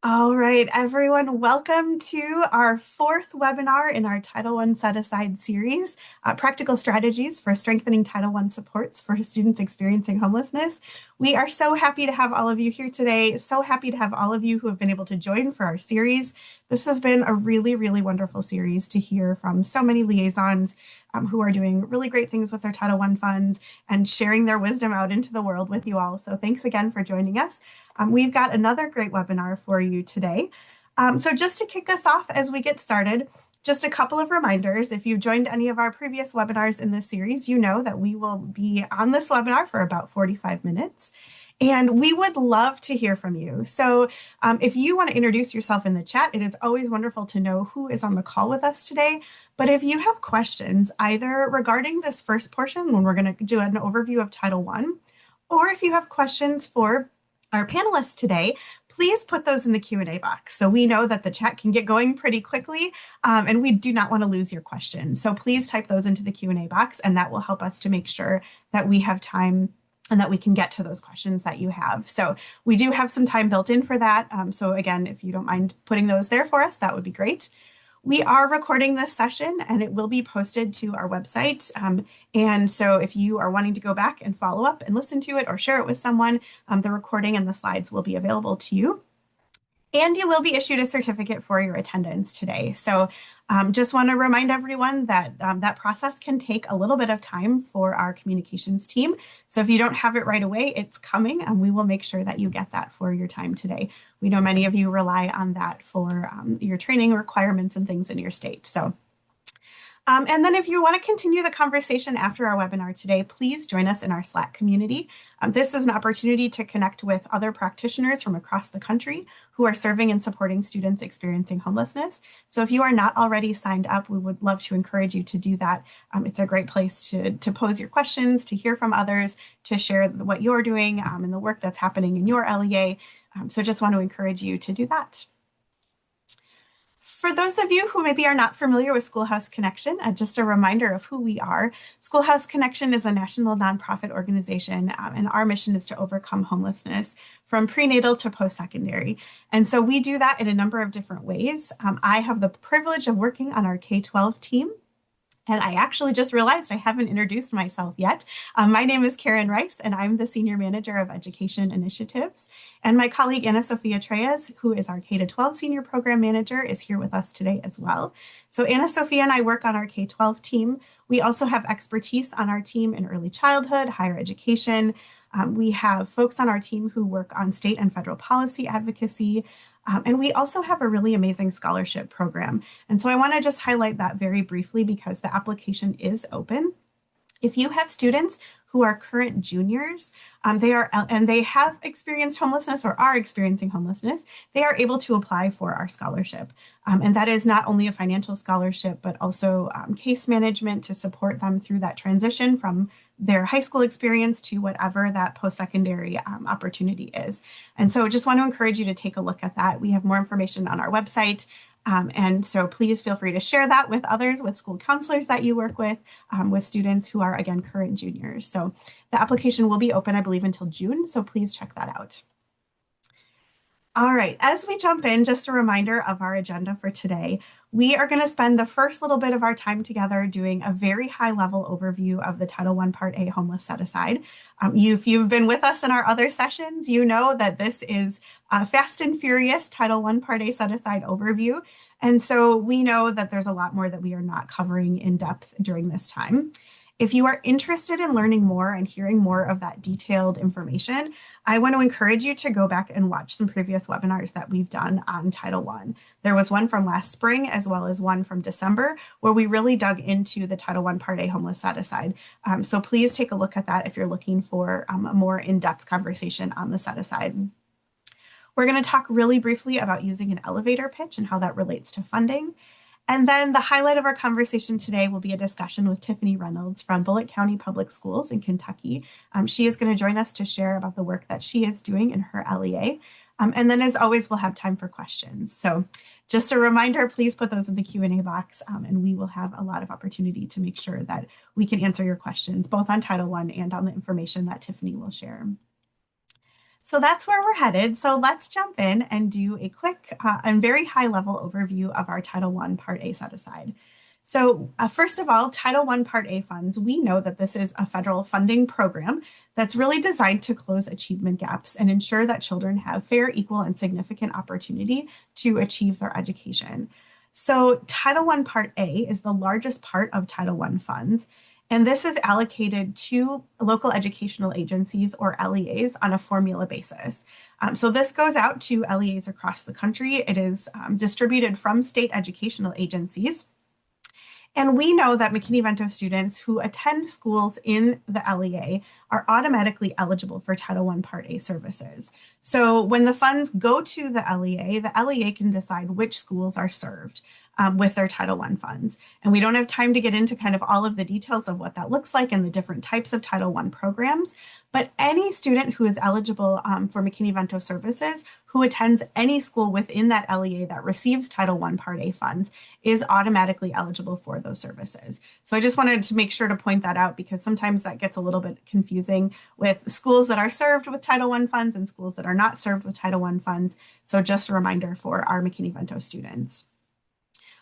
All right, everyone, welcome to our fourth webinar in our Title I Set-Aside series, Practical Strategies for Strengthening Title I Supports for Students Experiencing Homelessness. We are so happy to have all of you here today, so happy to have all of you who have been able to join for our series. This has been a really, really wonderful series to hear from so many liaisons who are doing really great things with their Title I funds and sharing their wisdom out into the world with you all. So thanks again for joining us. We've got another great webinar for you today. So just to kick us off as we get started, just a couple of reminders. If you've joined any of our previous webinars in this series, you know that we will be on this webinar for about 45 minutes. And we would love to hear from you. So if you want to introduce yourself in the chat, it is always wonderful to know who is on the call with us today. But if you have questions, either regarding this first portion, when we're going to do an overview of Title I, or if you have questions for our panelists today, please put those in the Q&A box. So we know that the chat can get going pretty quickly, and we do not want to lose your questions. So please type those into the Q&A box, and that will help us to make sure that we have time and that we can get to those questions that you have. So we do have some time built in for that. So again, if you don't mind putting those there for us, that would be great. We are recording this session and it will be posted to our website. And so if you are wanting to go back and follow up and listen to it or share it with someone, the recording and the slides will be available to you. And you will be issued a certificate for your attendance today. So just want to remind everyone that that process can take a little bit of time for our communications team. So if you don't have it right away, it's coming, and we will make sure that you get that for your time today. We know many of you rely on that for your training requirements and things in your state. So and then if you want to continue the conversation after our webinar today, please join us in our Slack community. This is an opportunity to connect with other practitioners from across the country who are serving and supporting students experiencing homelessness. So if you are not already signed up, we would love to encourage you to do that. It's a great place to pose your questions, to hear from others, to share what you're doing and the work that's happening in your LEA. So just want to encourage you to do that. For those of you who maybe are not familiar with SchoolHouse Connection, just a reminder of who we are. SchoolHouse Connection is a national nonprofit organization, and our mission is to overcome homelessness from prenatal to post-secondary. And so we do that in a number of different ways. I have the privilege of working on our K-12 team. And I actually just realized I haven't introduced myself yet. My name is Karen Rice, and I'm the Senior Manager of Education Initiatives. And my colleague, Anna Sophia Treyes, who is our K-12 Senior Program Manager, is here with us today as well. So Anna Sophia and I work on our K-12 team. We also have expertise on our team in early childhood, higher education. We have folks on our team who work on state and federal policy advocacy. And we also have a really amazing scholarship program. And so I want to just highlight that very briefly because the application is open. If you have students who are current juniors, they have experienced homelessness or are experiencing homelessness, they are able to apply for our scholarship. And that is not only a financial scholarship, but also case management to support them through that transition from their high school experience to whatever that post-secondary opportunity is. And so just want to encourage you to take a look at that. We have more information on our website. And so please feel free to share that with others, with school counselors that you work with students who are, again, current juniors. So the application will be open, I believe, until June. So please check that out. All right, as we jump in, just a reminder of our agenda for today. We are going to spend the first little bit of our time together doing a very high-level overview of the Title I Part A Homeless Set-Aside. If you've been with us in our other sessions, you know that this is a fast and furious Title I Part A Set-Aside overview. And so we know that there's a lot more that we are not covering in depth during this time. If you are interested in learning more and hearing more of that detailed information, I want to encourage you to go back and watch some previous webinars that we've done on Title I. There was one from last spring as well as one from December where we really dug into the Title I Part A Homeless Set-Aside. So please take a look at that if you're looking for a more in-depth conversation on the set-aside. We're going to talk really briefly about using an elevator pitch and how that relates to funding. And then the highlight of our conversation today will be a discussion with Tiffany Reynolds from Bullitt County Public Schools in Kentucky. She is going to join us to share about the work that she is doing in her LEA. And then as always, we'll have time for questions. So just a reminder, please put those in the Q&A box and we will have a lot of opportunity to make sure that we can answer your questions, both on Title I and on the information that Tiffany will share. So that's where we're headed. So let's jump in and do a quick and very high level overview of our Title I Part A set aside. So first of all, Title I Part A funds, we know that this is a federal funding program that's really designed to close achievement gaps and ensure that children have fair, equal, and significant opportunity to achieve their education. So Title I Part A is the largest part of Title I funds. And this is allocated to local educational agencies or LEAs on a formula basis. So this goes out to LEAs across the country. It is distributed from state educational agencies. And we know that McKinney-Vento students who attend schools in the LEA are automatically eligible for Title I Part A services. So when the funds go to the LEA can decide which schools are served with their Title I funds. And we don't have time to get into kind of all of the details of what that looks like and the different types of Title I programs, but any student who is eligible for McKinney-Vento services who attends any school within that LEA that receives Title I Part A funds is automatically eligible for those services. So I just wanted to make sure to point that out because sometimes that gets a little bit confusing with schools that are served with Title I funds and schools that are not served with Title I funds. So just a reminder for our McKinney-Vento students.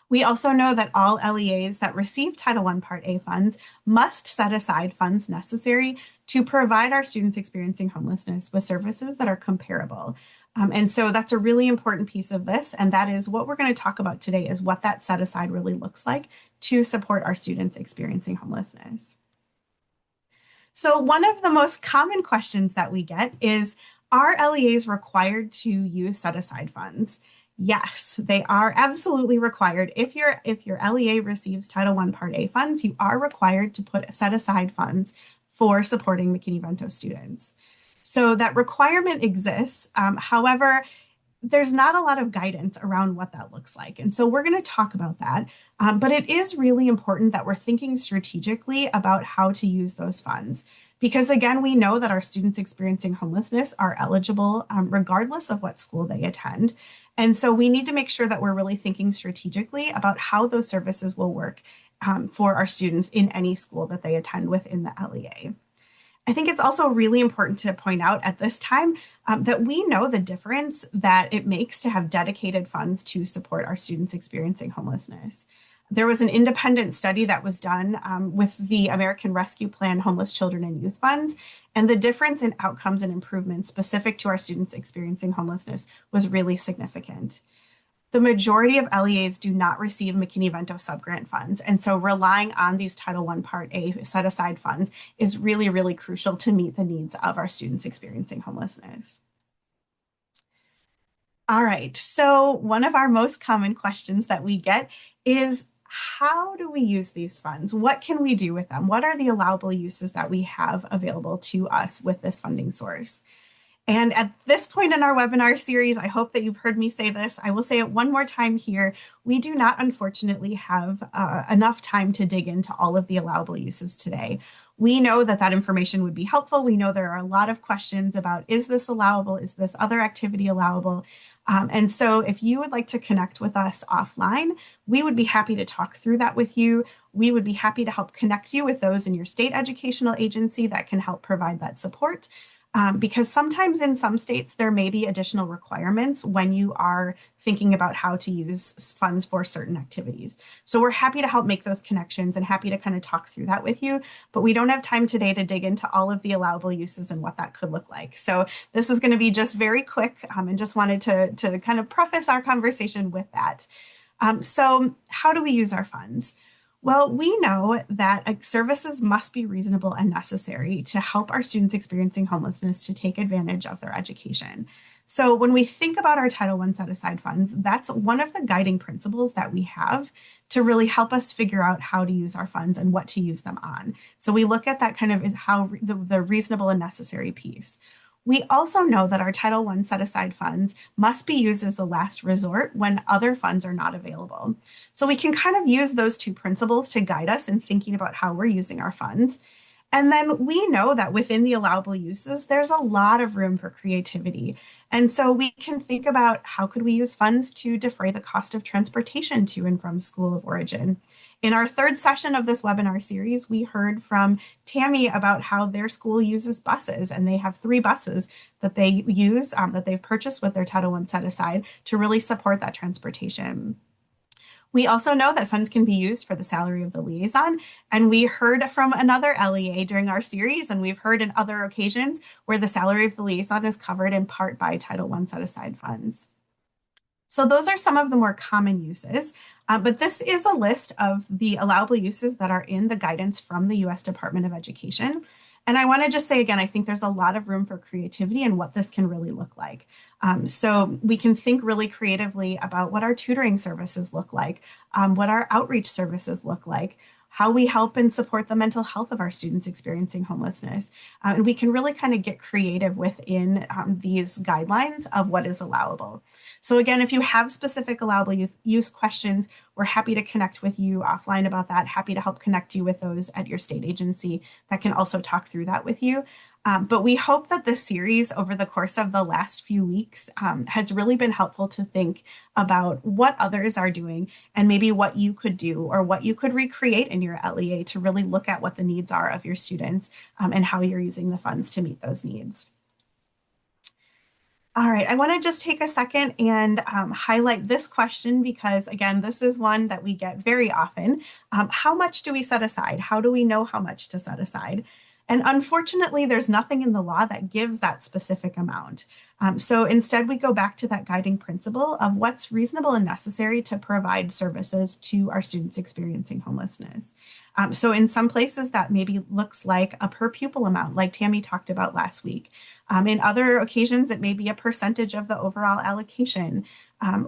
We also know that all LEAs that receive Title I Part A funds must set aside funds necessary to provide our students experiencing homelessness with services that are comparable. And so that's a really important piece of this. And that is what we're going to talk about today is what that set aside really looks like to support our students experiencing homelessness. So one of the most common questions that we get is, are LEAs required to use set aside funds? Yes, they are absolutely required. If your LEA receives Title I Part A funds, you are required to set aside funds for supporting McKinney-Vento students. So that requirement exists. However, there's not a lot of guidance around what that looks like. And so we're going to talk about that. But it is really important that we're thinking strategically about how to use those funds. Because again, we know that our students experiencing homelessness are eligible regardless of what school they attend. And so we need to make sure that we're really thinking strategically about how those services will work for our students in any school that they attend within the LEA. I think it's also really important to point out at this time that we know the difference that it makes to have dedicated funds to support our students experiencing homelessness. There was an independent study that was done with the American Rescue Plan Homeless Children and Youth Funds, and the difference in outcomes and improvements specific to our students experiencing homelessness was really significant. The majority of LEAs do not receive McKinney-Vento subgrant funds, and so relying on these Title I Part A set-aside funds is really, really crucial to meet the needs of our students experiencing homelessness. All right, so one of our most common questions that we get is, how do we use these funds? What can we do with them? What are the allowable uses that we have available to us with this funding source? And at this point in our webinar series, I hope that you've heard me say this. I will say it one more time here. We do not, unfortunately, have enough time to dig into all of the allowable uses today. We know that that information would be helpful. We know there are a lot of questions about, is this allowable? Is this other activity allowable? And so if you would like to connect with us offline, we would be happy to talk through that with you. We would be happy to help connect you with those in your state educational agency that can help provide that support. Because sometimes in some states, there may be additional requirements when you are thinking about how to use funds for certain activities. So we're happy to help make those connections and happy to kind of talk through that with you, but we don't have time today to dig into all of the allowable uses and what that could look like. So this is going to be just very quick and just wanted to kind of preface our conversation with that. So how do we use our funds? Well, we know that services must be reasonable and necessary to help our students experiencing homelessness to take advantage of their education. So when we think about our Title I set-aside funds, that's one of the guiding principles that we have to really help us figure out how to use our funds and what to use them on. So we look at that kind of how the reasonable and necessary piece. We also know that our Title I set-aside funds must be used as a last resort when other funds are not available. So we can kind of use those two principles to guide us in thinking about how we're using our funds. And then we know that within the allowable uses, there's a lot of room for creativity. And so we can think about how could we use funds to defray the cost of transportation to and from school of origin. In our third session of this webinar series, we heard from Tammy about how their school uses buses, and they have 3 buses that they use that they've purchased with their Title I set aside to really support that transportation. We also know that funds can be used for the salary of the liaison, and we heard from another LEA during our series, and we've heard in other occasions where the salary of the liaison is covered in part by Title I set aside funds. So those are some of the more common uses, but this is a list of the allowable uses that are in the guidance from the U.S. Department of Education. And I want to just say again, I think there's a lot of room for creativity and what this can really look like. So we can think really creatively about what our tutoring services look like, what our outreach services look like, how we help and support the mental health of our students experiencing homelessness. And we can really kind of get creative within these guidelines of what is allowable. So again, if you have specific allowable use questions, we're happy to connect with you offline about that, happy to help connect you with those at your state agency that can also talk through that with you. But we hope that this series over the course of the last few weeks has really been helpful to think about what others are doing and maybe what you could do or what you could recreate in your LEA to really look at what the needs are of your students and how you're using the funds to meet those needs. All right, I want to just take a second and highlight this question because, again, this is one that we get very often. How much do we set aside? How do we know how much to set aside? And unfortunately, there's nothing in the law that gives that specific amount. So instead, we go back to that guiding principle of what's reasonable and necessary to provide services to our students experiencing homelessness. So in some places that maybe looks like a per pupil amount, like Tammy talked about last week. In other occasions, it may be a percentage of the overall allocation.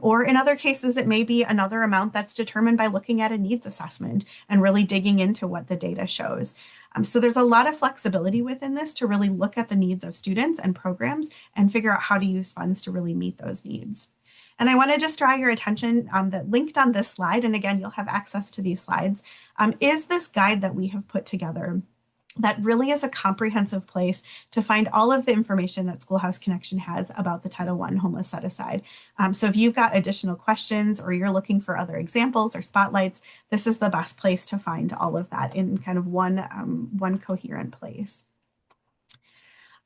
Or in other cases, it may be another amount that's determined by looking at a needs assessment and really digging into what the data shows. So there's a lot of flexibility within this to really look at the needs of students and programs and figure out how to use funds to really meet those needs. And I want to just draw your attention that linked on this slide, and again, you'll have access to these slides, is this guide that we have put together that really is a comprehensive place to find all of the information that SchoolHouse Connection has about the Title I homeless set aside. So if you've got additional questions or you're looking for other examples or spotlights, this is the best place to find all of that in kind of one coherent place.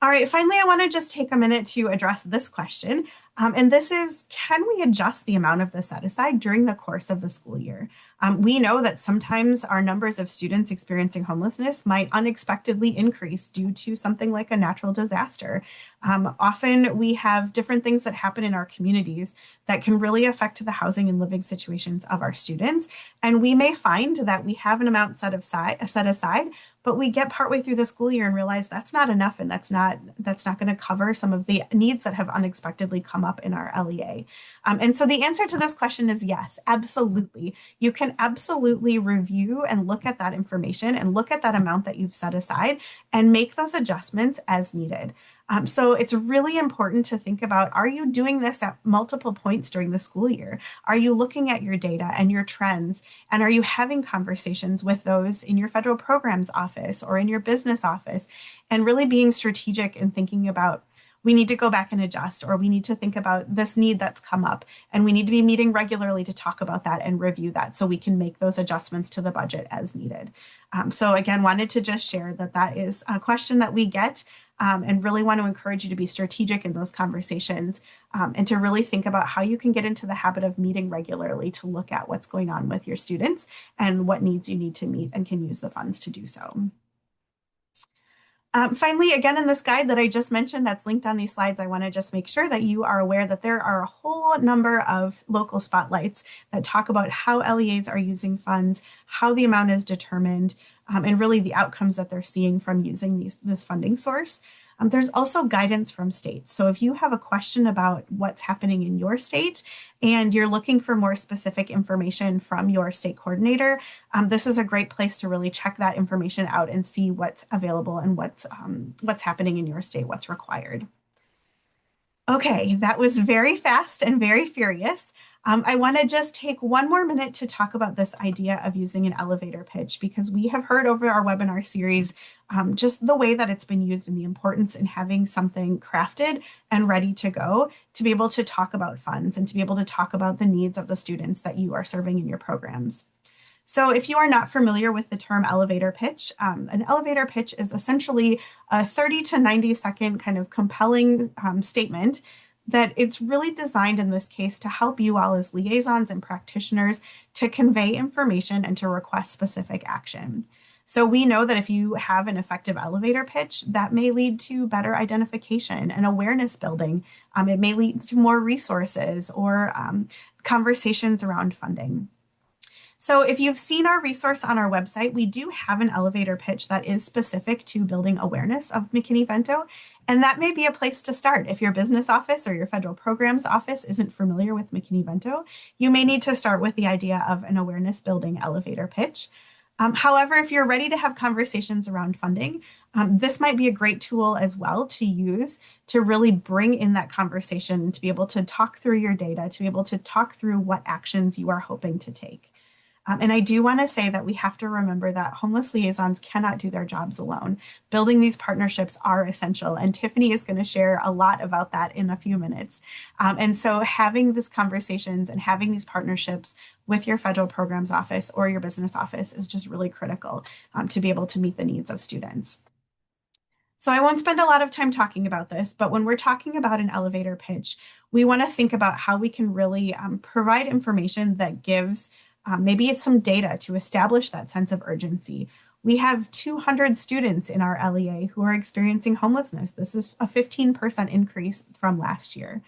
All right, finally, I want to just take a minute to address this question. And this is, can we adjust the amount of the set aside during the course of the school year? We know that sometimes our numbers of students experiencing homelessness might unexpectedly increase due to something like a natural disaster. Often we have different things that happen in our communities that can really affect the housing and living situations of our students. And we may find that we have an amount set aside, but we get partway through the school year and realize that's not enough and that's not going to cover some of the needs that have unexpectedly come up in our LEA. And so the answer to this question is yes, absolutely. You can absolutely review and look at that information and look at that amount that you've set aside and make those adjustments as needed. So it's really important to think about, are you doing this at multiple points during the school year? Are you looking at your data and your trends? And are you having conversations with those in your federal programs office or in your business office? And really being strategic and thinking about, we need to go back and adjust, or we need to think about this need that's come up, and we need to be meeting regularly to talk about that and review that so we can make those adjustments to the budget as needed. So again, wanted to just share that that is a question that we get and really want to encourage you to be strategic in those conversations and to really think about how you can get into the habit of meeting regularly to look at what's going on with your students and what needs you need to meet and can use the funds to do so. Finally, again, in this guide that I just mentioned that's linked on these slides, I want to just make sure that you are aware that there are a whole number of local spotlights that talk about how LEAs are using funds, how the amount is determined, and really the outcomes that they're seeing from using this funding source. There's also guidance from states. So if you have a question about what's happening in your state and you're looking for more specific information from your state coordinator, this is a great place to really check that information out and see what's available and what's happening in your state, what's required. Okay, that was very fast and very furious. I want to just take one more minute to talk about this idea of using an elevator pitch, because we have heard over our webinar series just the way that it's been used and the importance in having something crafted and ready to go to be able to talk about funds and to be able to talk about the needs of the students that you are serving in your programs. So if you are not familiar with the term elevator pitch, an elevator pitch is essentially a 30 to 90-second kind of compelling statement that it's really designed in this case to help you all as liaisons and practitioners to convey information and to request specific action. So we know that if you have an effective elevator pitch, that may lead to better identification and awareness building. It may lead to more resources or conversations around funding. So if you've seen our resource on our website, we do have an elevator pitch that is specific to building awareness of McKinney-Vento. And that may be a place to start. If your business office or your federal programs office isn't familiar with McKinney-Vento, you may need to start with the idea of an awareness building elevator pitch. However, if you're ready to have conversations around funding, this might be a great tool as well to use to really bring in that conversation, to be able to talk through your data, to be able to talk through what actions you are hoping to take. And I do want to say that we have to remember that homeless liaisons cannot do their jobs alone. Building these partnerships are essential, and Tiffany is going to share a lot about that in a few minutes. And so having these conversations and having these partnerships with your federal programs office or your business office is just really critical to be able to meet the needs of students. So I won't spend a lot of time talking about this, but when we're talking about an elevator pitch, we want to think about how we can really provide information that gives maybe it's some data to establish that sense of urgency. We have 200 students in our LEA who are experiencing homelessness. This is a 15% increase from last year.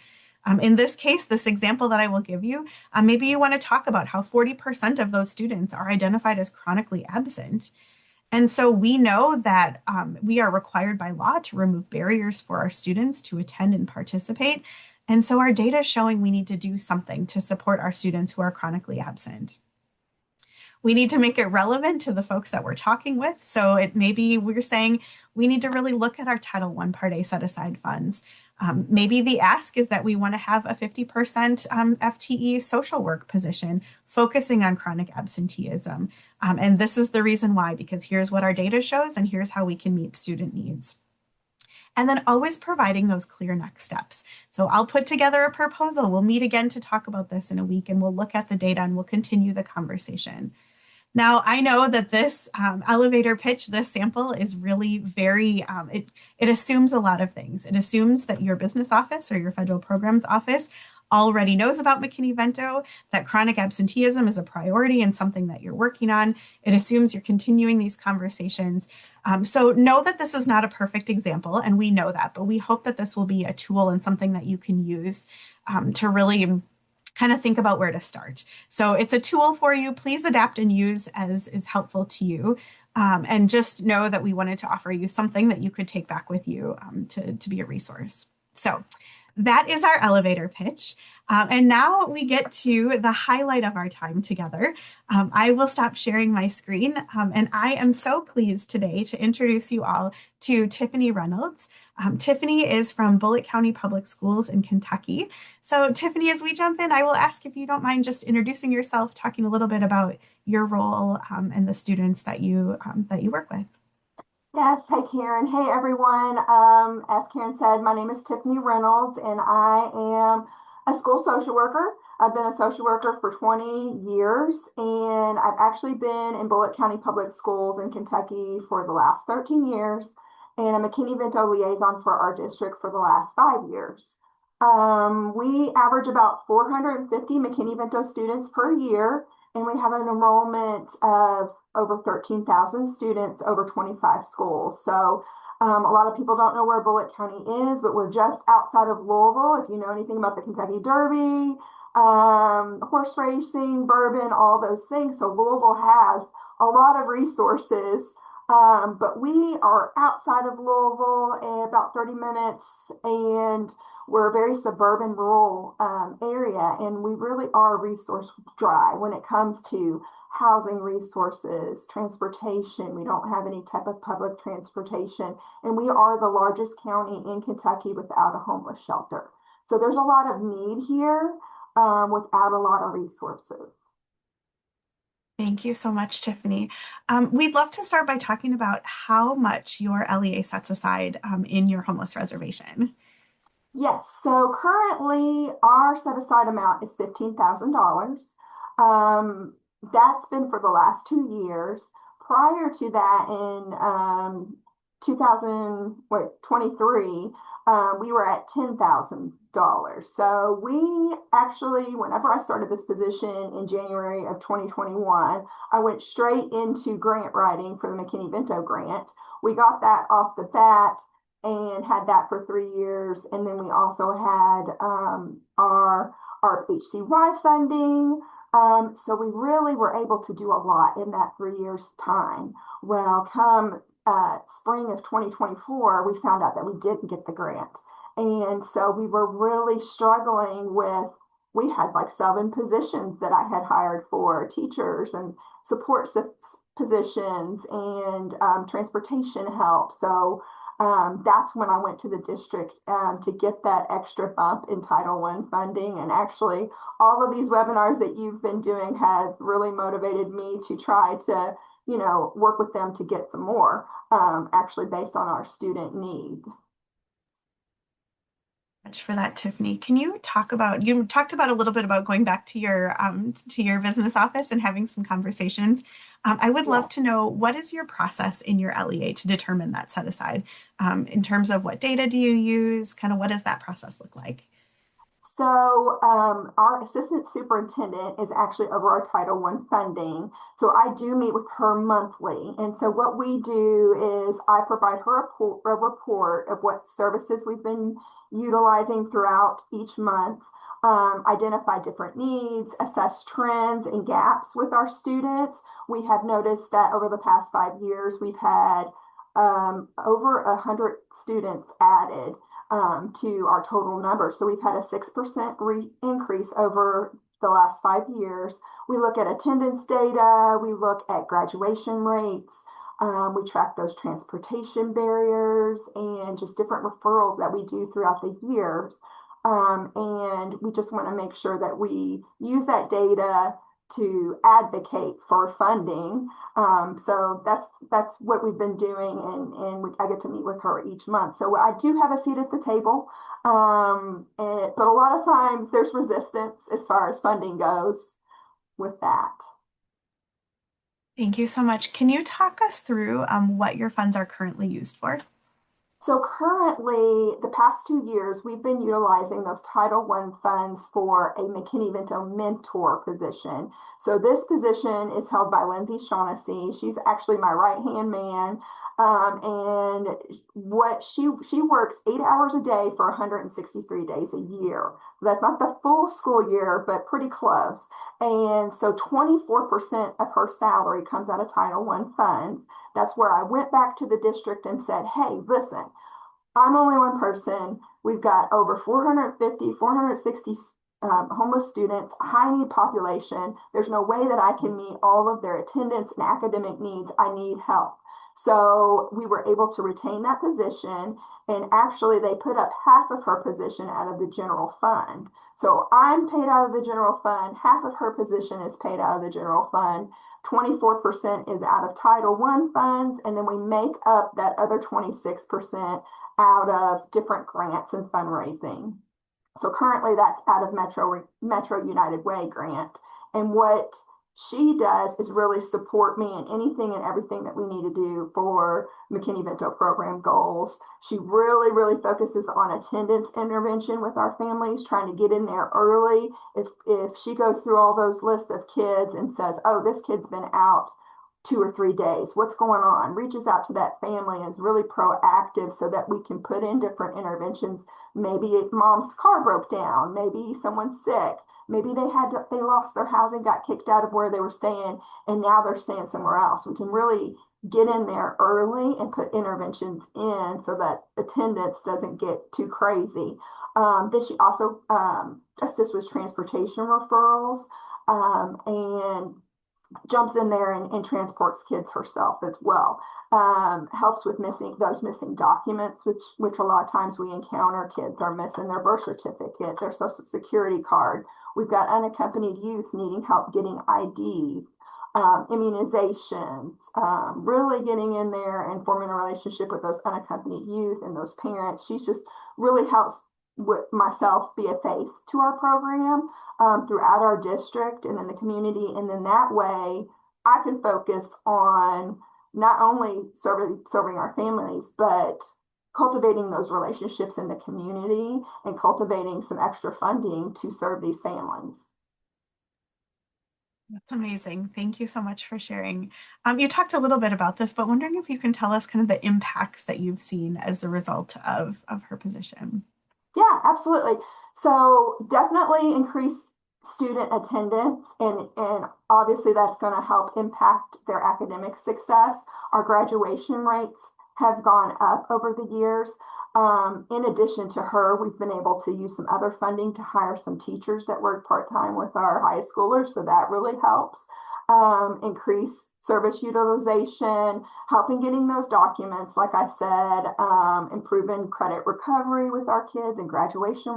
In this case, this example that I will give you, maybe you want to talk about how 40% of those students are identified as chronically absent. And so we know that we are required by law to remove barriers for our students to attend and participate. And so our data is showing we need to do something to support our students who are chronically absent. We need to make it relevant to the folks that we're talking with. So it maybe we're saying we need to really look at our Title I Part A set aside funds. Maybe the ask is that we want to have a 50% FTE social work position focusing on chronic absenteeism. And this is the reason why, because here's what our data shows and here's how we can meet student needs. And then always providing those clear next steps. So I'll put together a proposal. We'll meet again to talk about this in a week and we'll look at the data and we'll continue the conversation. Now, I know that this elevator pitch, this sample is really very, it assumes a lot of things. It assumes that your business office or your federal programs office already knows about McKinney-Vento, that chronic absenteeism is a priority and something that you're working on. It assumes you're continuing these conversations. So know that this is not a perfect example, and we know that, but we hope that this will be a tool and something that you can use to really kind of think about where to start. So it's a tool for you. Please adapt and use as is helpful to you. And just know that we wanted to offer you something that you could take back with you to be a resource. So that is our elevator pitch. And now we get to the highlight of our time together. I will stop sharing my screen. And I am so pleased today to introduce you all to Tiffany Reynolds. Tiffany is from Bullitt County Public Schools in Kentucky. So Tiffany, as we jump in, I will ask if you don't mind just introducing yourself, talking a little bit about your role and the students that you work with. Yes, hey Karen. Hey everyone. As Karen said, my name is Tiffany Reynolds and I am a school social worker. I've been a social worker for 20 years and I've actually been in Bullitt County Public Schools in Kentucky for the last 13 years and I'm a McKinney-Vento liaison for our district for the last 5 years. We average about 450 McKinney-Vento students per year and we have an enrollment of over 13,000 students over 25 schools. So a lot of people don't know where Bullitt County is, but we're just outside of Louisville. If you know anything about the Kentucky Derby, horse racing, bourbon, all those things. So Louisville has a lot of resources, but we are outside of Louisville in about 30 minutes and we're a very suburban rural area and we really are resource dry when it comes to housing resources, transportation. We don't have any type of public transportation. And we are the largest county in Kentucky without a homeless shelter. So there's a lot of need here without a lot of resources. Thank you so much, Tiffany. We'd love to start by talking about how much your LEA sets aside in your homeless reservation. Yes, so currently our set aside amount is $15,000. that's been for the last 2 years. Prior to that, in 2023, we were at $10,000. So we actually, whenever I started this position in January of 2021, I went straight into grant writing for the McKinney-Vento grant. We got that off the bat and had that for 3 years. And then we also had our HCY funding. So we really were able to do a lot in that 3 years time. Well, come spring of 2024, we found out that we didn't get the grant. And so we were really struggling with, we had like 7 positions that I had hired for teachers and support positions and transportation help. So that's when I went to the district to get that extra bump in Title I funding. And actually, all of these webinars that you've been doing have really motivated me to try to, work with them to get some more, actually based on our student need. Much for that, Tiffany. Can you talked about a little bit about going back to your business office and having some conversations. I would love to know, what is your process in your LEA to determine that set aside, in terms of what data do you use, kind of what does that process look like? So our assistant superintendent is actually over our Title I funding. So I do meet with her monthly. And so what we do is I provide her a report of what services we've been utilizing throughout each month, identify different needs, assess trends and gaps with our students. We have noticed that over the past 5 years, we've had over 100 students added to our total number. So we've had a 6% increase over the last 5 years. We look at attendance data, we look at graduation rates, we track those transportation barriers and just different referrals that we do throughout the years. And we just want to make sure that we use that data to advocate for funding. So that's what we've been doing, and I get to meet with her each month. So I do have a seat at the table, but a lot of times there's resistance as far as funding goes with that. Thank you so much. Can you talk us through what your funds are currently used for? So currently, the past 2 years, we've been utilizing those Title I funds for a McKinney-Vento mentor position. So this position is held by Lindsay Shaughnessy. She's actually my right-hand man. And what she works 8 hours a day for 163 days a year. That's not the full school year, but pretty close. And so 24% of her salary comes out of Title I funds. That's where I went back to the district and said, hey, listen, I'm only one person. We've got over 450, 460 homeless students, high need population. There's no way that I can meet all of their attendance and academic needs. I need help. So we were able to retain that position, and actually they put up half of her position out of the general fund. So I'm paid out of the general fund, half of her position is paid out of the general fund, 24% is out of Title I funds, and then we make up that other 26% out of different grants and fundraising. So currently that's out of Metro United Way grant. And what she does is really support me in anything and everything that we need to do for McKinney-Vento program goals. She really, really focuses on attendance intervention with our families, trying to get in there early. If she goes through all those lists of kids and says, oh, this kid's been out 2 or 3 days, what's going on? Reaches out to that family and is really proactive so that we can put in different interventions. Maybe mom's car broke down, maybe someone's sick, maybe they lost their housing, got kicked out of where they were staying, and now they're staying somewhere else. We can really get in there early and put interventions in so that attendance doesn't get too crazy. Then she also assists with transportation referrals, and jumps in there and transports kids herself as well. Helps with those missing documents, which a lot of times we encounter. Kids are missing their birth certificate, their social security card. We've got unaccompanied youth needing help getting IDs, immunizations, really getting in there and forming a relationship with those unaccompanied youth and those parents. She's just really helps myself be a face to our program throughout our district and in the community. And then that way I can focus on not only serving our families, but cultivating those relationships in the community and cultivating some extra funding to serve these families. That's amazing. Thank you so much for sharing. You talked a little bit about this, but wondering if you can tell us kind of the impacts that you've seen as a result of her position. Yeah, absolutely. So definitely increase student attendance and obviously that's going to help impact their academic success. Our graduation rates have gone up over the years. In addition to her, we've been able to use some other funding to hire some teachers that work part-time with our high schoolers, so that really helps. Increase service utilization, helping getting those documents, like I said, improving credit recovery with our kids and graduation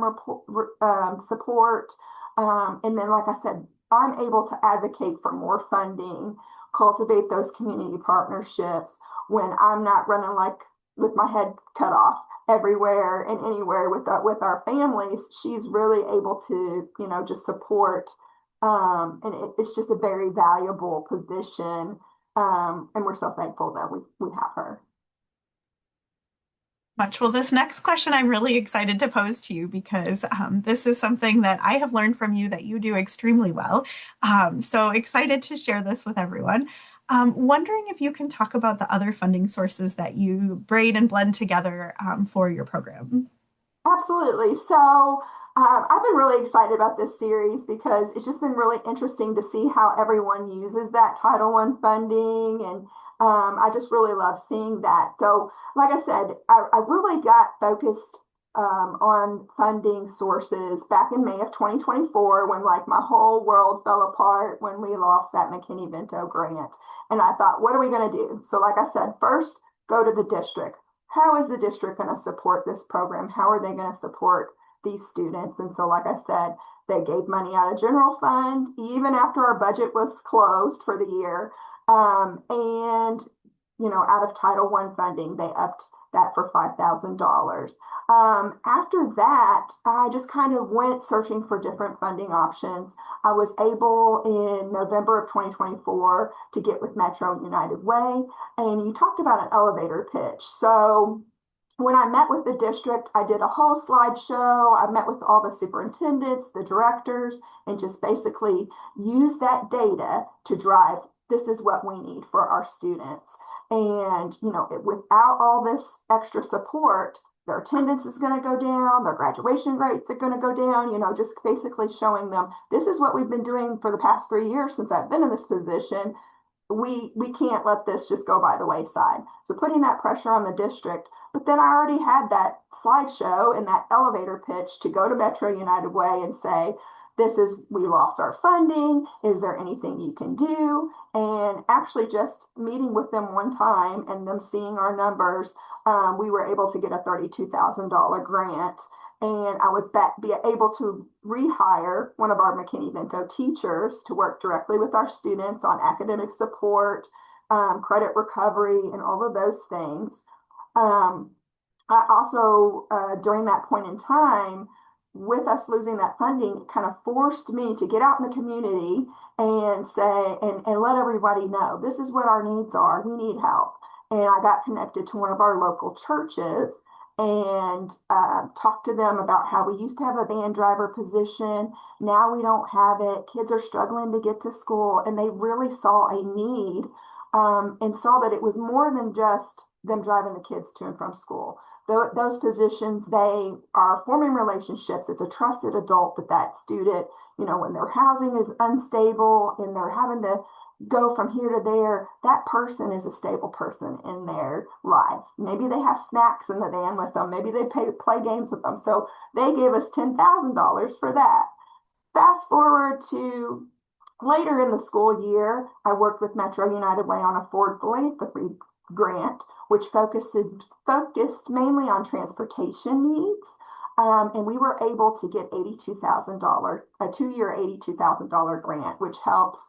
support. And then, like I said, I'm able to advocate for more funding, cultivate those community partnerships when I'm not running like with my head cut off everywhere and anywhere with our families. She's really able to, just support and it's just a very valuable position. And we're so thankful that we have her. Much. Well, this next question I'm really excited to pose to you because this is something that I have learned from you that you do extremely well. So excited to share this with everyone. Wondering if you can talk about the other funding sources that you braid and blend together for your program. Absolutely. So I've been really excited about this series because it's just been really interesting to see how everyone uses that Title I funding. And I just really love seeing that. So, like I said, I really got focused on funding sources back in May of 2024 when like my whole world fell apart when we lost that McKinney-Vento grant. And I thought, what are we going to do? So, like I said, first, go to the district. How is the district going to support this program? How are they going to support these students? And so, like I said, they gave money out of general fund even after our budget was closed for the year. And out of Title I funding, they upped that for $5,000. After that, I just kind of went searching for different funding options. I was able in November of 2024 to get with Metro United Way, and you talked about an elevator pitch. So when I met with the district, I did a whole slideshow. I met with all the superintendents, the directors, and just basically used that data to drive, this is what we need for our students. And, without all this extra support, their attendance is going to go down, their graduation rates are going to go down, just basically showing them this is what we've been doing for the past 3 years since I've been in this position. We can't let this just go by the wayside. So putting that pressure on the district, but then I already had that slideshow and that elevator pitch to go to Metro United Way and say, we lost our funding. Is there anything you can do? And actually just meeting with them one time and them seeing our numbers, we were able to get a $32,000 grant. And I was able to rehire one of our McKinney-Vento teachers to work directly with our students on academic support, credit recovery, and all of those things. I also, during that point in time, with us losing that funding, it kind of forced me to get out in the community and say, and let everybody know, this is what our needs are. We need help. And I got connected to one of our local churches and talked to them about how we used to have a van driver position. Now we don't have it. Kids are struggling to get to school, and they really saw a need and saw that it was more than just them driving the kids to and from school. Those positions, they are forming relationships. It's a trusted adult with that student. When their housing is unstable and they're having to go from here to there, that person is a stable person in their life. Maybe they have snacks in the van with them. Maybe they play games with them. So they give us $10,000 for that. Fast forward to later in the school year, I worked with Metro United Way on a Ford philanthropy grant, which focused mainly on transportation needs. And we were able to get $82,000, a 2-year $82,000 grant, which helps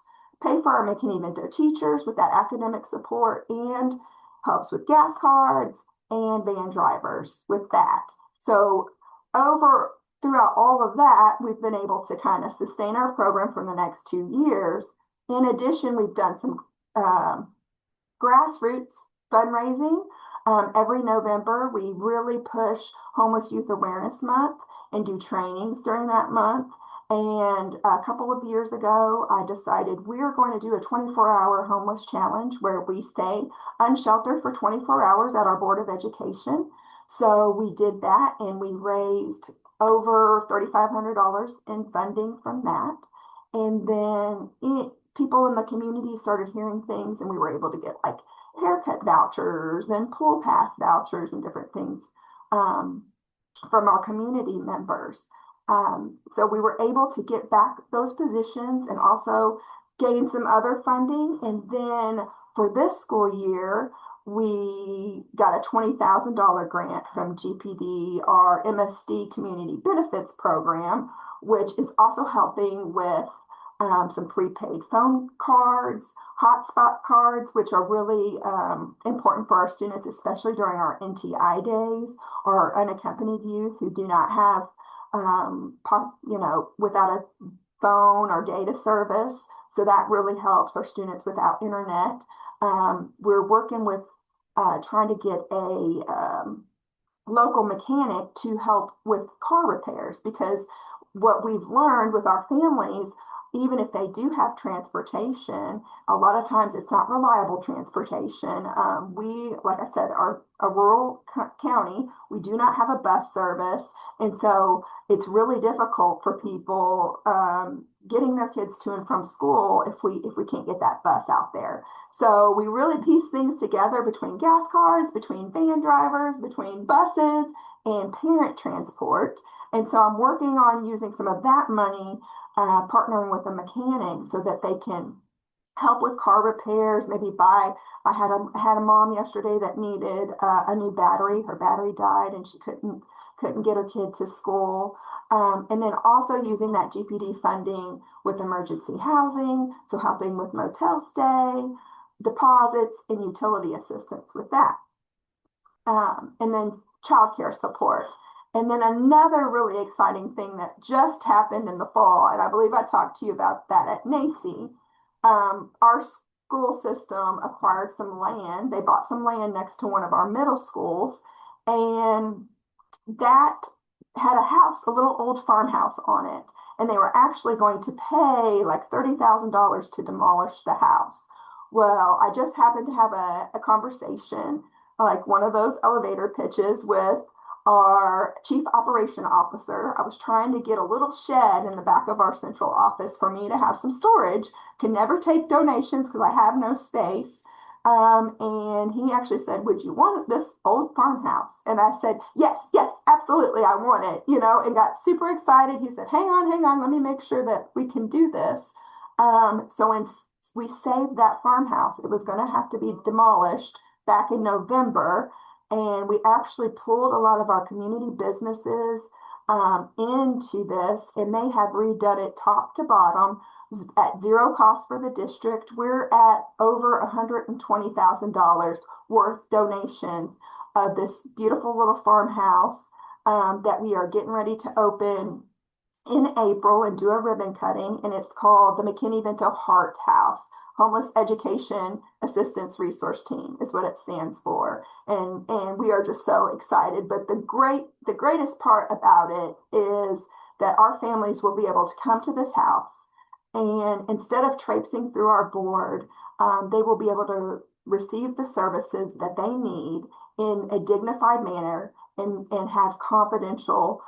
pay for our McKinney-Vento teachers with that academic support and helps with gas cards and van drivers with that. So throughout all of that, we've been able to kind of sustain our program for the next 2 years. In addition, we've done some grassroots fundraising. Every November, we really push Homeless Youth Awareness Month and do trainings during that month. And a couple of years ago, I decided we are going to do a 24-hour homeless challenge where we stay unsheltered for 24 hours at our Board of Education. So we did that and we raised over $3,500 in funding from that. And then people in the community started hearing things, and we were able to get like haircut vouchers and pool pass vouchers and different things from our community members. So we were able to get back those positions and also gain some other funding. And then for this school year, we got a $20,000 grant from GPD, our MSD Community Benefits Program, which is also helping with some prepaid phone cards, hotspot cards, which are really important for our students, especially during our NTI days or unaccompanied youth who do not have, without a phone or data service. So that really helps our students without internet. We're working with trying to get a local mechanic to help with car repairs, because what we've learned with our families, even if they do have transportation, a lot of times it's not reliable transportation. We, like I said, are a rural county. We do not have a bus service. And so it's really difficult for people getting their kids to and from school if we can't get that bus out there. So we really piece things together between gas cards, between van drivers, between buses and parent transport. And so I'm working on using some of that money, partnering with a mechanic so that they can help with car repairs, maybe buy. I had a mom yesterday that needed a new battery. Her battery died and she couldn't get her kid to school. And then also using that GPD funding with emergency housing, so helping with motel stay, deposits, and utility assistance with that. And then childcare support. And then another really exciting thing that just happened in the fall, and I believe I talked to you about that at NACY, our school system acquired some land. They bought some land next to one of our middle schools, and that had a house, a little old farmhouse on it. And they were actually going to pay like $30,000 to demolish the house. Well, I just happened to have a conversation, like one of those elevator pitches with our chief operation officer. I was trying to get a little shed in the back of our central office for me to have some storage. Can never take donations because I have no space. And he actually said, "Would you want this old farmhouse?" And I said, yes, absolutely, I want it, and got super excited. He said, hang on, let me make sure that we can do this. So when we saved that farmhouse, it was going to have to be demolished back in November. And we actually pulled a lot of our community businesses into this, and they have redone it top to bottom at zero cost for the district. We're at over $120,000 worth donations of this beautiful little farmhouse that we are getting ready to open in April and do a ribbon cutting. And it's called the McKinney-Vento Heart House. Homeless Education Assistance Resource Team is what it stands for. And we are just so excited. But the greatest part about it is that our families will be able to come to this house, and instead of traipsing through our board, they will be able to receive the services that they need in a dignified manner and have confidential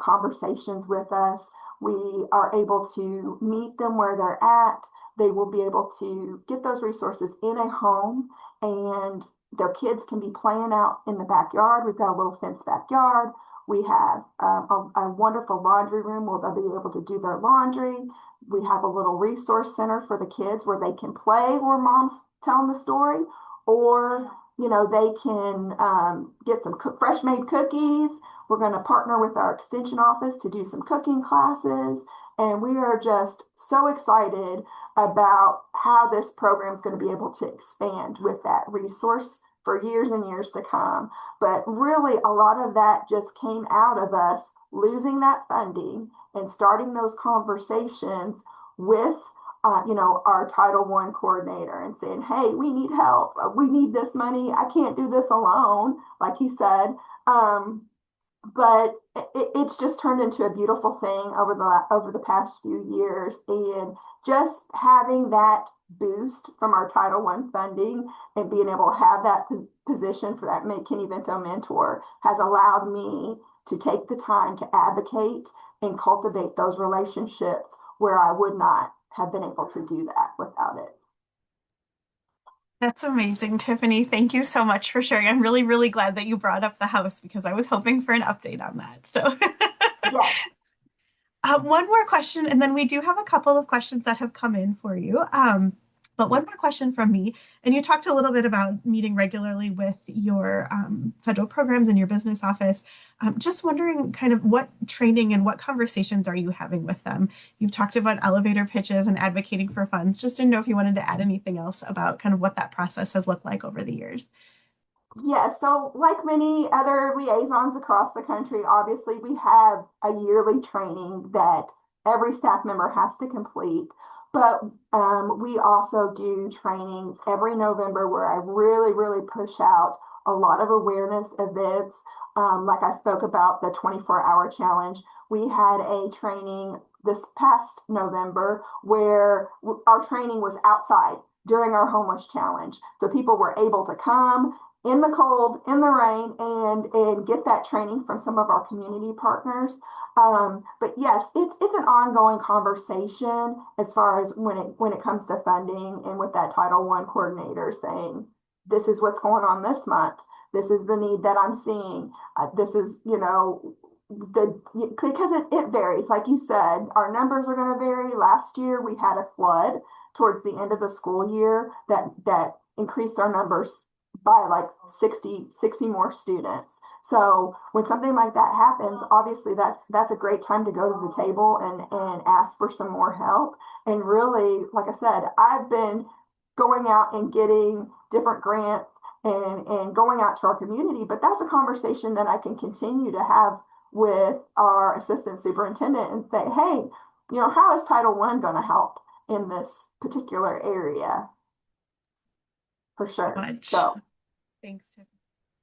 conversations with us. We are able to meet them where they're at. They will be able to get those resources in a home, and their kids can be playing out in the backyard. We've got a little fenced backyard. We have a wonderful laundry room where they'll be able to do their laundry. We have a little resource center for the kids where they can play where mom's telling the story, or they can get some fresh made cookies. We're going to partner with our extension office to do some cooking classes. And we are just so excited about how this program is going to be able to expand with that resource for years and years to come. But really, a lot of that just came out of us losing that funding and starting those conversations with our Title I coordinator and saying, hey, we need help. We need this money. I can't do this alone, like you said. But it's just turned into a beautiful thing over the past few years, and just having that boost from our Title I funding and being able to have that position for that McKinney-Vento mentor has allowed me to take the time to advocate and cultivate those relationships where I would not have been able to do that without it. That's amazing, Tiffany. Thank you so much for sharing. I'm really, really glad that you brought up the house because I was hoping for an update on that. So, Yes. one more question, and then we do have a couple of questions that have come in for you. But one more question from me. And you talked a little bit about meeting regularly with your federal programs and your business office. Just wondering kind of what training and what conversations are you having with them? You've talked about elevator pitches and advocating for funds. Just didn't know if you wanted to add anything else about kind of what that process has looked like over the years. Yeah, so like many other liaisons across the country, obviously we have a yearly training that every staff member has to complete. But we also do trainings every November where I really, really push out a lot of awareness events. Like I spoke about the 24-hour challenge. We had a training this past November where our training was outside during our homeless challenge. So people were able to come in the cold, in the rain, and get that training from some of our community partners. But yes, it's an ongoing conversation as far as when it comes to funding and with that Title I coordinator saying, this is what's going on this month. This is the need that I'm seeing. This is, because it varies. Like you said, our numbers are going to vary. Last year we had a flood towards the end of the school year that increased our numbers by like 60 more students. So when something like that happens, obviously that's a great time to go to the table and ask for some more help. And really, like I said, I've been going out and getting different grants and going out to our community, but that's a conversation that I can continue to have with our assistant superintendent and say, hey, how is Title I going to help in this particular area? For sure. Much. So, Thanks, Tiffany.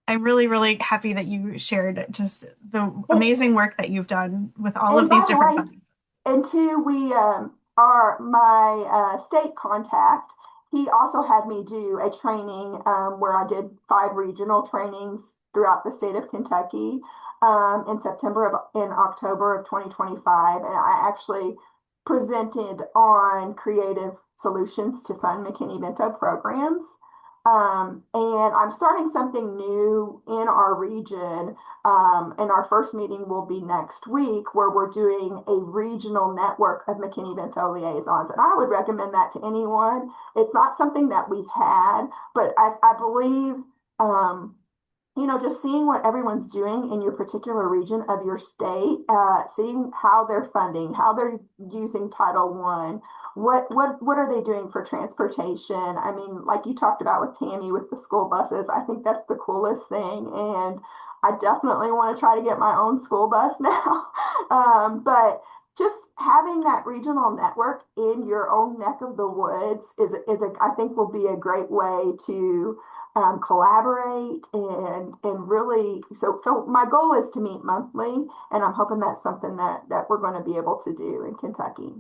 I'm really, really happy that you shared just the and, amazing work that you've done with all and of by these the different way, fundings. and two, we are my state contact. He also had me do a training where I did 5 regional trainings throughout the state of Kentucky in October of 2025, and I actually presented on creative solutions to fund McKinney-Vento programs. And I'm starting something new in our region. And our first meeting will be next week, where we're doing a regional network of McKinney-Vento liaisons. And I would recommend that to anyone. It's not something that we've had, but I believe, just seeing what everyone's doing in your particular region of your state, seeing how they're funding, how they're using Title I, what are they doing for transportation? I mean, like you talked about with Tammy with the school buses, I think that's the coolest thing. And I definitely want to try to get my own school bus now. But just having that regional network in your own neck of the woods I think will be a great way to collaborate and really so my goal is to meet monthly, and I'm hoping that's something that we're going to be able to do in Kentucky.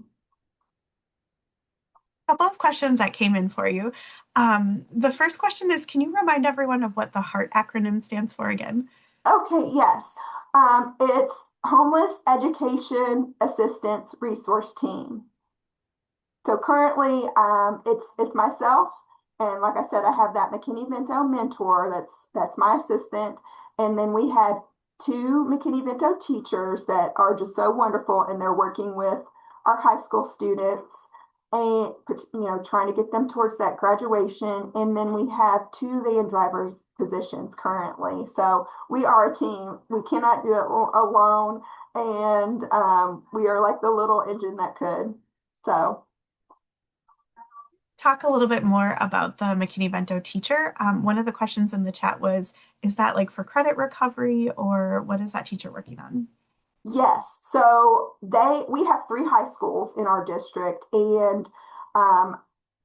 Couple of questions that came in for you. The first question is, can you remind everyone of what the HEART acronym stands for again? Okay, yes. It's Homeless Education Assistance Resource Team. So currently, it's myself, and like I said, I have that McKinney-Vento mentor. That's my assistant, and then we have 2 McKinney-Vento teachers that are just so wonderful, and they're working with our high school students and trying to get them towards that graduation. And then we have 2 van drivers positions currently. So we are a team. We cannot do it alone, and we are like the little engine that could. So. Talk a little bit more about the McKinney-Vento teacher. One of the questions in the chat was, is that like for credit recovery or what is that teacher working on? Yes. So we have three high schools in our district, and um,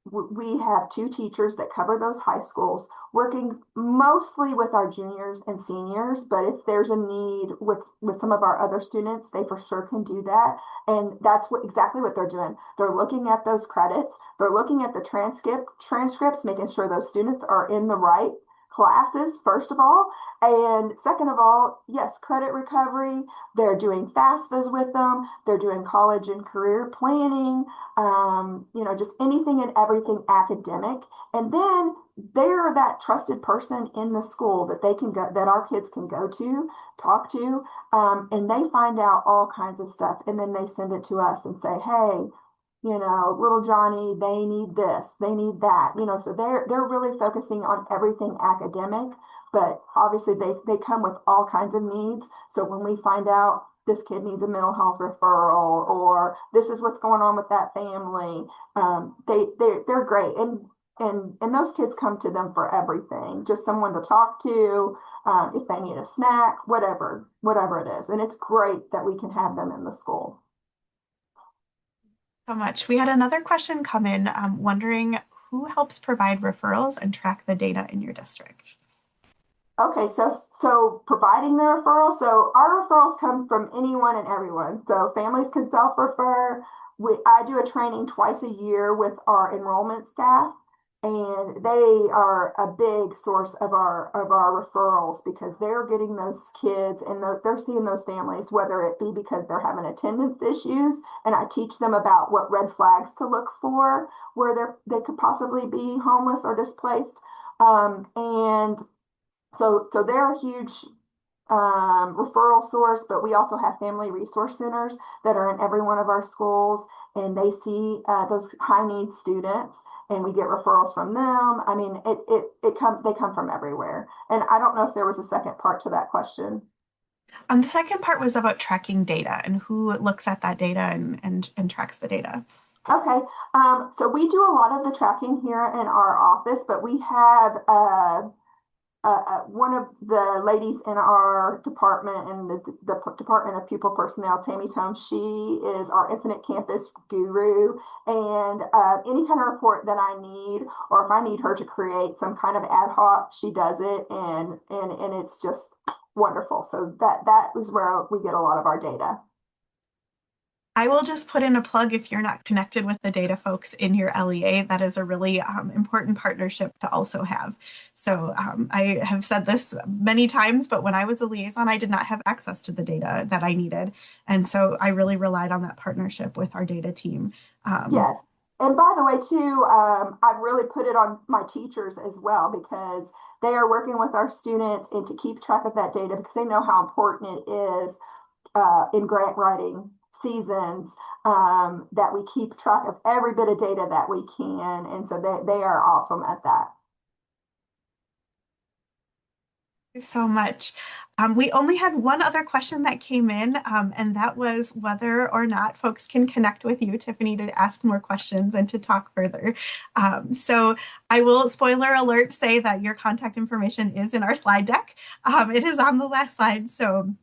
we have two teachers that cover those high schools, working mostly with our juniors and seniors. But if there's a need with some of our other students, they for sure can do that. And that's exactly what they're doing. They're looking at those credits. They're looking at the transcripts, making sure those students are in the right classes, first of all. And second of all, yes, credit recovery. They're doing FAFSAs with them. They're doing college and career planning, just anything and everything academic. And then they're that trusted person in the school that they can go, that our kids can go to, talk to, and they find out all kinds of stuff. And then they send it to us and say, hey, little Johnny, they need this, they need that, so they're really focusing on everything academic, but obviously they come with all kinds of needs. So when we find out this kid needs a mental health referral or this is what's going on with that family, they're great. And those kids come to them for everything, just someone to talk to, if they need a snack, whatever it is. And it's great that we can have them in the school. So much. We had another question come in wondering who helps provide referrals and track the data in your district. Okay, so providing the referral, so our referrals come from anyone and everyone. So families can self-refer. I do a training twice a year with our enrollment staff, and they are a big source of our referrals because they're getting those kids and they're seeing those families, whether it be because they're having attendance issues, and I teach them about what red flags to look for where they could possibly be homeless or displaced. And so they're a huge referral source, but we also have family resource centers that are in every one of our schools, and they see those high need students, and we get referrals from them. I mean, they come from everywhere. And I don't know if there was a second part to that question. The second part was about tracking data and who looks at that data and tracks the data. Okay, so we do a lot of the tracking here in our office, but we have one of the ladies in our department in the Department of Pupil Personnel, Tammy Tome, she is our Infinite Campus guru. And any kind of report that I need, or if I need her to create some kind of ad hoc, she does it, and it's just wonderful. So that is where we get a lot of our data. I will just put in a plug if you're not connected with the data folks in your LEA. That is a really important partnership to also have. So I have said this many times, but when I was a liaison, I did not have access to the data that I needed. And so I really relied on that partnership with our data team. Yes. And by the way, too, I've really put it on my teachers as well because they are working with our students and to keep track of that data because they know how important it is in grant writing seasons, that we keep track of every bit of data that we can. And so they are awesome at that. So much. We only had one other question that came in, and that was whether or not folks can connect with you, Tiffany, to ask more questions and to talk further. So I will, spoiler alert, say that your contact information is in our slide deck. It is on the last slide. So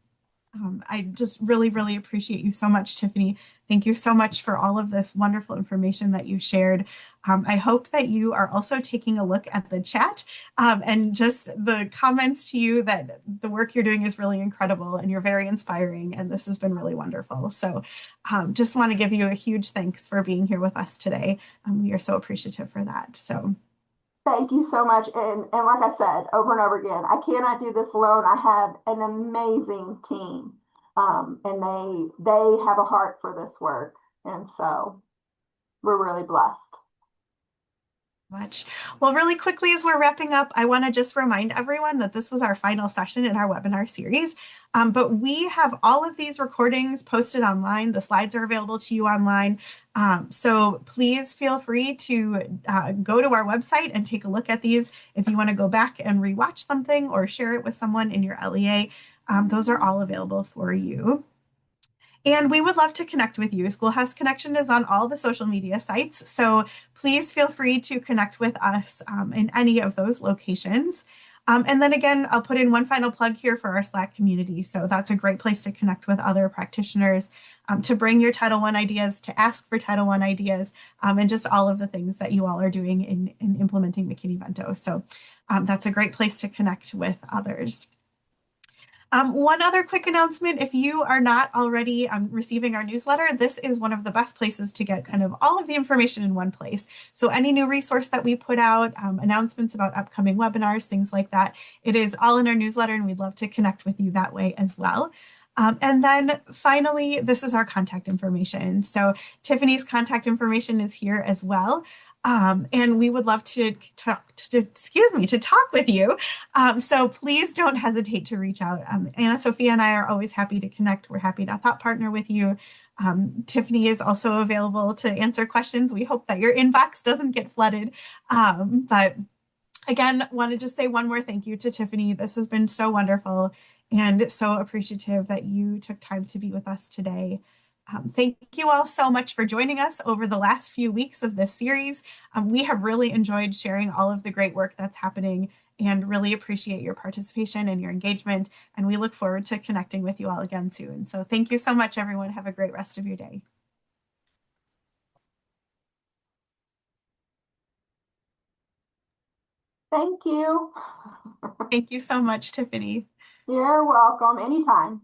I just really, really appreciate you so much, Tiffany. Thank you so much for all of this wonderful information that you shared. I hope that you are also taking a look at the chat and just the comments to you that the work you're doing is really incredible and you're very inspiring. And this has been really wonderful. So just want to give you a huge thanks for being here with us today. We are so appreciative for that. So Thank you so much. And like I said, over and over again, I cannot do this alone. I have an amazing team. And they have a heart for this work. And so we're really blessed. much. Well, really quickly as we're wrapping up, I want to just remind everyone that this was our final session in our webinar series. But we have all of these recordings posted online. The slides are available to you online. So please feel free to go to our website and take a look at these. If you want to go back and rewatch something or share it with someone in your LEA, those are all available for you. And we would love to connect with you. Schoolhouse Connection is on all the social media sites, so please feel free to connect with us in any of those locations. And then again, I'll put in one final plug here for our Slack community. So that's a great place to connect with other practitioners, to bring your Title I ideas, to ask for Title I ideas, and just all of the things that you all are doing in implementing McKinney-Vento. So that's a great place to connect with others. One other quick announcement, if you are not already receiving our newsletter, this is one of the best places to get kind of all of the information in one place. So any new resource that we put out, announcements about upcoming webinars, things like that, it is all in our newsletter, and we'd love to connect with you that way as well. And then finally, this is our contact information. So Tiffany's contact information is here as well. And we would love to talk with you. So please don't hesitate to reach out. Anna Sophia and I are always happy to connect. We're happy to thought partner with you. Tiffany is also available to answer questions. We hope that your inbox doesn't get flooded. But again, want to just say one more thank you to Tiffany. This has been so wonderful and so appreciative that you took time to be with us today. Thank you all so much for joining us over the last few weeks of this series. We have really enjoyed sharing all of the great work that's happening and really appreciate your participation and your engagement. And we look forward to connecting with you all again soon. So thank you so much, everyone. Have a great rest of your day. Thank you. Thank you so much, Tiffany. You're welcome anytime.